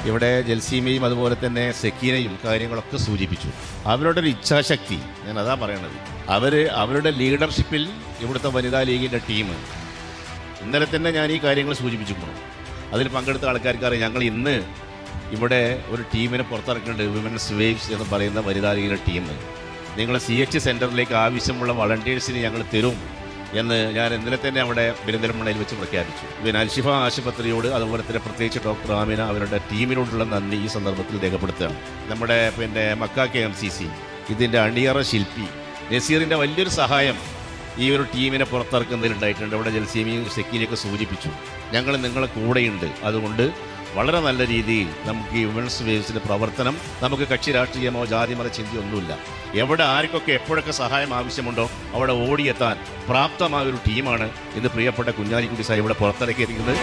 ഇവിടെ ജൽസീമയും അതുപോലെ തന്നെ സെക്കീനയും കാര്യങ്ങളൊക്കെ സൂചിപ്പിച്ചു. അവരുടെ ഒരു ഇച്ഛാശക്തി, ഞാൻ അതാ പറയണത്. അവരുടെ ലീഡർഷിപ്പിൽ ഇവിടുത്തെ വനിതാ ലീഗിൻ്റെ ടീം ഇന്നലെ തന്നെ ഞാൻ ഈ കാര്യങ്ങൾ സൂചിപ്പിച്ചിട്ടുണ്ട്. അതിൽ പങ്കെടുത്ത ആൾക്കാർക്കറിയാം, ഞങ്ങൾ ഇന്ന് ഇവിടെ ഒരു ടീമിനെ പുറത്തിറക്കുന്നുണ്ട്, വിമൻസ് വേവ്സ് എന്ന് പറയുന്ന വനിതാ ലീഗിൻ്റെ ടീം. നിങ്ങൾ CH സെൻറ്ററിലേക്ക് ആവശ്യമുള്ള വളണ്ടിയേഴ്സിന് ഞങ്ങൾ തരും എന്ന് ഞാൻ ഇന്നലെ തന്നെ അവിടെ പെരിന്തൽമണ്ണയിൽ വെച്ച് പ്രഖ്യാപിച്ചു. പിന്നെ അൽഷിഫ ആശുപത്രിയോട് അതുപോലെ തന്നെ പ്രത്യേകിച്ച് ഡോക്ടർ ആമിന അവരുടെ ടീമിനോടുള്ള നന്ദി ഈ സന്ദർഭത്തിൽ രേഖപ്പെടുത്തുകയാണ്. നമ്മുടെ മക്ക KMCC ഇതിൻ്റെ അണിയറ ശില്പി നസീറിൻ്റെ വലിയൊരു സഹായം ഈ ഒരു ടീമിനെ പുറത്തിറക്കുന്നതിലുണ്ടായിട്ടുണ്ട്. ഇവിടെ ജൽസീമയും സെക്കീനയൊക്കെ സൂചിപ്പിച്ചു, ഞങ്ങൾ നിങ്ങളെ കൂടെയുണ്ട്. അതുകൊണ്ട് വളരെ നല്ല രീതിയിൽ നമുക്ക് ഈ വിമൻസ് വേവ്സിൻ്റെ പ്രവർത്തനം, നമുക്ക് കക്ഷി രാഷ്ട്രീയമോ ജാതിമത ചിന്തയൊന്നുമില്ല. എവിടെ ആർക്കൊക്കെ എപ്പോഴൊക്കെ സഹായം ആവശ്യമുണ്ടോ അവിടെ ഓടിയെത്താൻ പ്രാപ്തമായ ഒരു ടീമാണ് ഇന്ന് പ്രിയപ്പെട്ട കുഞ്ഞാലിക്കുട്ടി സാഹിബ് ഇവിടെ പുറത്തിറക്കിയിരിക്കുന്നത്.